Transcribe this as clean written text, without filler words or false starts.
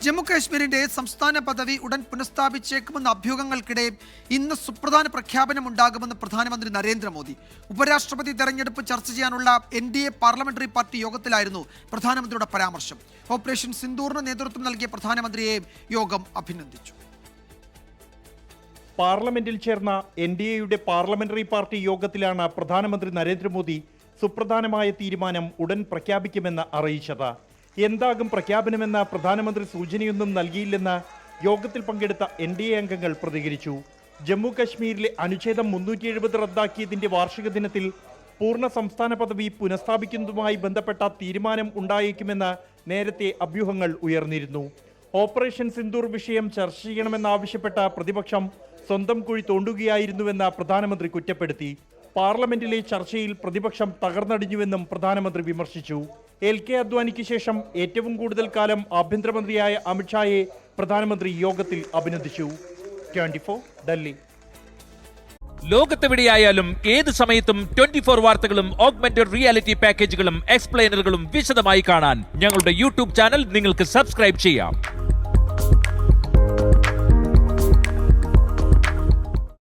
ജമ്മുകാശ്മീരിന്റെ സംസ്ഥാന പദവി ഉടൻ പുനഃസ്ഥാപിച്ചേക്കുമെന്ന അഭ്യൂഹങ്ങൾക്കിടെ ഇന്ന് സുപ്രധാന പ്രഖ്യാപനമുണ്ടാകുമെന്ന് പ്രധാനമന്ത്രി നരേന്ദ്രമോദി. ഉപരാഷ്ട്രപതി തെരഞ്ഞെടുപ്പ് ചർച്ച ചെയ്യാനുള്ള NDA പാർലമെന്ററി പാർട്ടി യോഗത്തിലായിരുന്നു പ്രധാനമന്ത്രിയുടെ പരാമർശം. ഓപ്പറേഷൻ സിന്ദൂറിന് നേതൃത്വം നൽകിയ പ്രധാനമന്ത്രിയെ യോഗം അഭിനന്ദിച്ചു. പാർലമെന്റിൽ ചേർന്ന NDAയുടെ പാർലമെന്ററി പാർട്ടി യോഗത്തിലാണ് പ്രധാനമന്ത്രി നരേന്ദ്രമോദി സുപ്രധാനമായ തീരുമാനം ഉടൻ പ്രഖ്യാപിക്കുമെന്ന് അറിയിച്ചത്. എന്താകും പ്രഖ്യാപനമെന്ന പ്രധാനമന്ത്രി സൂചനയൊന്നും നൽകിയില്ലെന്ന് യോഗത്തിൽ പങ്കെടുത്ത NDA അംഗങ്ങൾ പ്രതികരിച്ചു. ജമ്മു കശ്മീരിലെ അനുച്ഛേദം 370 റദ്ദാക്കിയതിന്റെ വാർഷിക ദിനത്തിൽ പൂർണ്ണ സംസ്ഥാന പദവി പുനഃസ്ഥാപിക്കുന്നതുമായി ബന്ധപ്പെട്ട തീരുമാനം ഉണ്ടായേക്കുമെന്ന് നേരത്തെ അഭ്യൂഹങ്ങൾ ഉയർന്നിരുന്നു. ഓപ്പറേഷൻ സിന്ദൂർ വിഷയം ചർച്ച ചെയ്യണമെന്നാവശ്യപ്പെട്ട പ്രതിപക്ഷം സ്വന്തം കുഴി തോണ്ടുകയായിരുന്നുവെന്ന് പ്രധാനമന്ത്രി കുറ്റപ്പെടുത്തി. പാർലമെന്റിലെ ചർച്ചയിൽ പ്രതിപക്ഷം തകർന്നടിഞ്ഞുവെന്നും പ്രധാനമന്ത്രി വിമർശിച്ചു. LK അദ്വാനിക്ക് ശേഷം ഏറ്റവും കൂടുതൽ കാലം ആഭ്യന്തരമന്ത്രിയായ അമിത്ഷായെ പ്രധാനമന്ത്രി യോഗത്തിൽ അഭിനന്ദിച്ചു. 24 ഡൽഹി. ലോകത്തെവിടെയായാലും ഏത് സമയത്തും 24 വാർത്തകളും ഓഗ്മെന്റഡ് റിയാലിറ്റി പാക്കേജുകളും എക്സ്പ്ലെയിനറുകളും വിശദമായി കാണാൻ ഞങ്ങളുടെ YouTube ചാനൽ നിങ്ങൾക്ക് സബ്സ്ക്രൈബ് ചെയ്യാം.